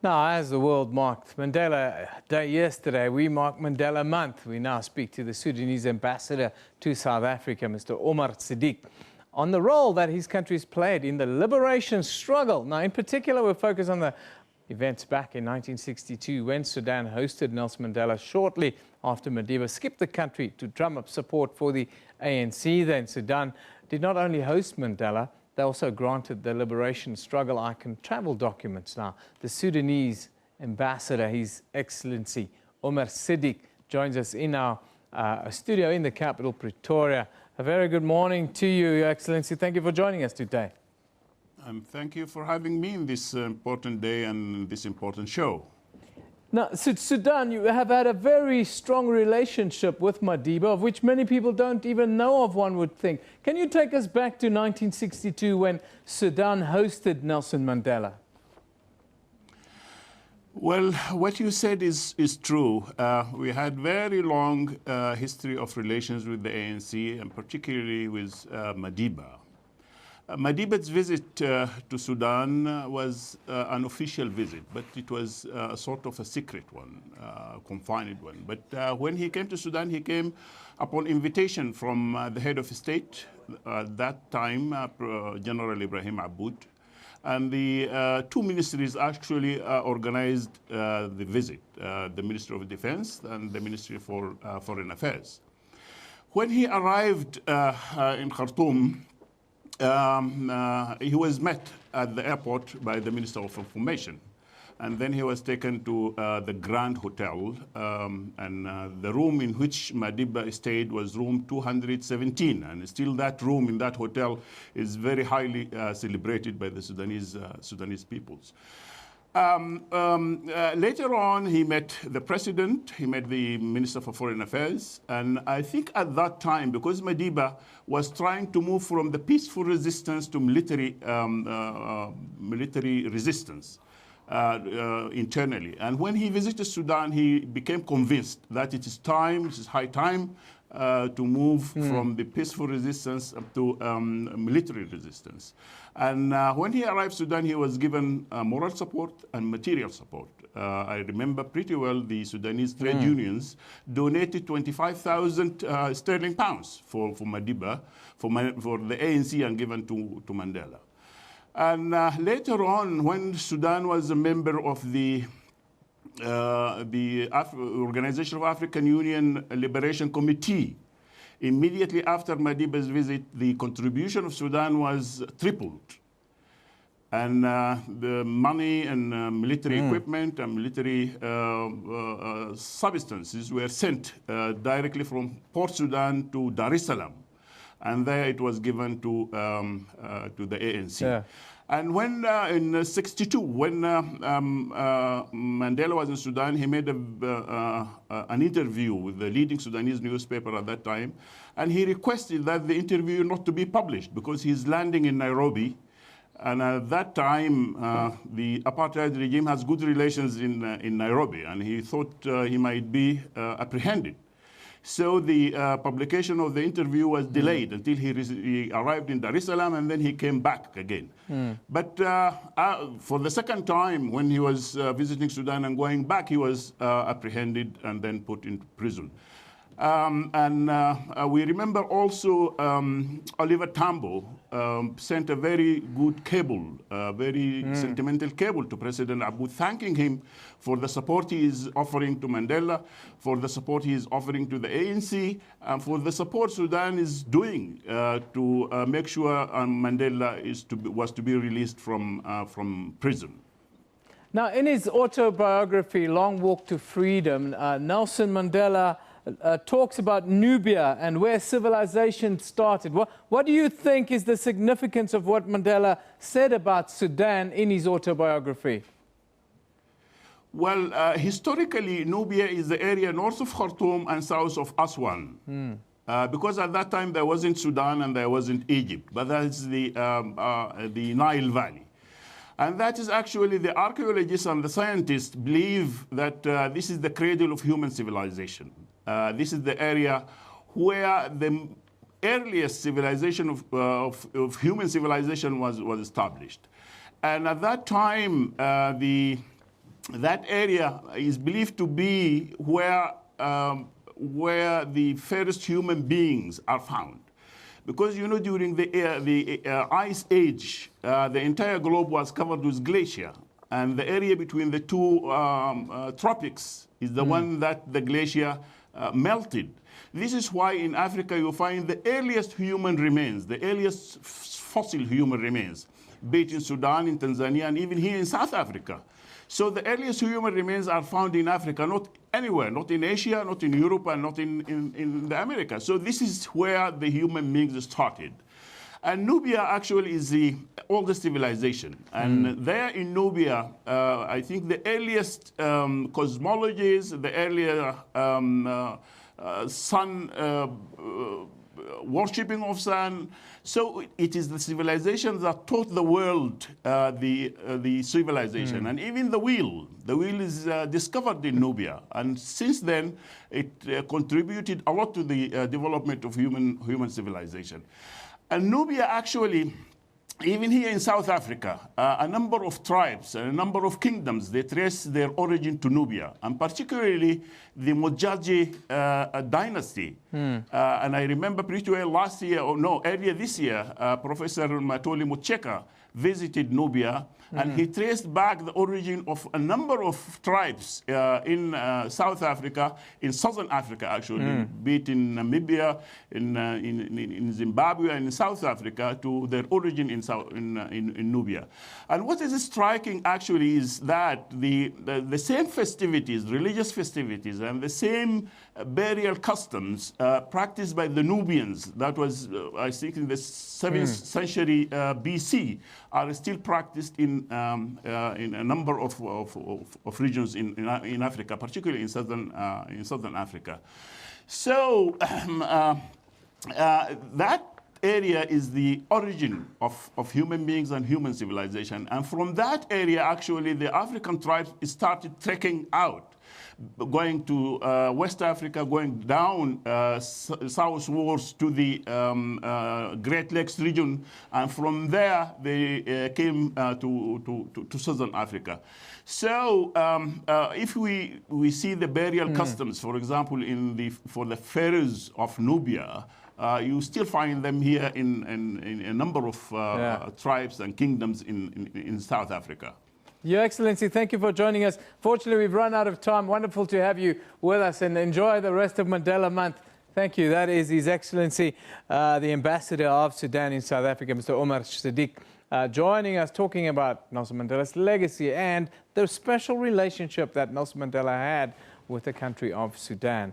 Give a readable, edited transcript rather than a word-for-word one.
Now, as the world marked Mandela Day yesterday, we mark Mandela Month. We now speak to the Sudanese ambassador to South Africa, Mr. Omar Siddig, on the role that his country has played in the liberation struggle. Now, in particular, we'll focus on the events back in 1962 when Sudan hosted Nelson Mandela shortly after Madiba skipped the country to drum up support for the ANC. Then Sudan did not only host Mandela, they also granted the liberation struggle icon travel documents. Now, the Sudanese ambassador, His Excellency Omar Siddig, joins us in our studio in the capital, Pretoria. A very good morning to you, Your Excellency. Thank you for joining us today. And thank you for having me in this important day and this important show. Now, Sudan, you have had a very strong relationship with Madiba, of which many people don't even know of, one would think. Can you take us back to 1962 when Sudan hosted Nelson Mandela? Well, what you said is true. We had very long history of relations with the ANC, and particularly with Madiba. Madiba's visit to Sudan was an official visit, but it was a sort of a secret one, confined one. But when he came to Sudan, he came upon invitation from the head of state at that time, General Ibrahim Aboud. And the two ministries actually organized the visit, the Ministry of Defense and the Ministry for Foreign Affairs. When he arrived in Khartoum, he was met at the airport by the Minister of Information. And then he was taken to the Grand Hotel. And the room in which Madiba stayed was room 217. And still that room in that hotel is very highly celebrated by the Sudanese peoples. Later on, he met the president, he met the Minister for Foreign Affairs, and I think at that time, because Madiba was trying to move from the peaceful resistance to military resistance internally. And when he visited Sudan, he became convinced that it is high time to move from the peaceful resistance up to military resistance. And when he arrived in Sudan, he was given moral support and material support. I remember pretty well the Sudanese trade unions donated 25,000 sterling pounds for Madiba, for the ANC, and given to Mandela. And later on, when Sudan was a member of the Organization of African Union Liberation Committee, immediately after Madiba's visit, the contribution of Sudan was tripled. And the money and military equipment and military substances were sent directly from Port Sudan to Dar es Salaam. And there it was given to the ANC. Yeah. And when in '62, when Mandela was in Sudan, he made an interview with the leading Sudanese newspaper at that time, and he requested that the interview not to be published because he's landing in Nairobi. And at that time, the apartheid regime has good relations in Nairobi, and he thought he might be apprehended. So the publication of the interview was delayed until he arrived in Dar es Salaam, and then he came back again. But for the second time, when he was visiting Sudan and going back, he was apprehended and then put into prison. We remember also Oliver Tambo sent a very good cable, very sentimental cable to President Aboud, thanking him for the support he is offering to Mandela, for the support he is offering to the ANC, and for the support Sudan is doing to make sure Mandela was to be released from prison. Now, in his autobiography, Long Walk to Freedom, Nelson Mandela talks about Nubia and where civilization started. What do you think is the significance of what Mandela said about Sudan in his autobiography? Well, historically, Nubia is the area north of Khartoum and south of Aswan. Because at that time there wasn't Sudan and there wasn't Egypt, but that's the Nile Valley. And that is actually the archaeologists and the scientists believe that this is the cradle of human civilization. This is the area where the earliest civilization of human civilization was established. And at that time, the that area is believed to be where the first human beings are found. Because, you know, during the Ice Age, the entire globe was covered with glacier. And the area between the two tropics is the one that the glacier melted. This is why in Africa you find the earliest human remains, the earliest fossil human remains, be it in Sudan, in Tanzania, and even here in South Africa. So the earliest human remains are found in Africa, not anywhere, not in Asia, not in Europe, and not in the Americas. So this is where the human beings started. And Nubia actually is the oldest civilization. And there in Nubia, I think the earliest cosmologies, the earlier sun worshipping of sun. So it is the civilization that taught the world the civilization. And even the wheel is discovered in Nubia. And since then, it contributed a lot to the development of human civilization. And Nubia actually, even here in South Africa, a number of tribes and a number of kingdoms, they trace their origin to Nubia, and particularly the Modjadji dynasty. And I remember pretty well last year, or no, earlier this year, Professor Matoli Mucheka visited Nubia, and he traced back the origin of a number of tribes in South Africa, in Southern Africa actually, be it in Namibia, in Zimbabwe, and in South Africa, to their origin in Nubia. And what is striking actually is that the same festivities, religious festivities, and the same burial customs practiced by the Nubians, that was, I think, in the 7th century BC, are still practiced in a number of regions in Africa, particularly in southern Africa. So that area is the origin of human beings and human civilization. And from that area, actually, the African tribes started trekking out, going to West Africa, going down southwards to the Great Lakes region, and from there they came to Southern Africa. So if we see the burial customs, for example, for the pharaohs of Nubia, you still find them here in a number of tribes and kingdoms in South Africa. Your Excellency, thank you for joining us. Fortunately, we've run out of time. Wonderful to have you with us, and enjoy the rest of Mandela Month. Thank you. That is His Excellency, the Ambassador of Sudan in South Africa, Mr. Omar Siddig, joining us, talking about Nelson Mandela's legacy and the special relationship that Nelson Mandela had with the country of Sudan.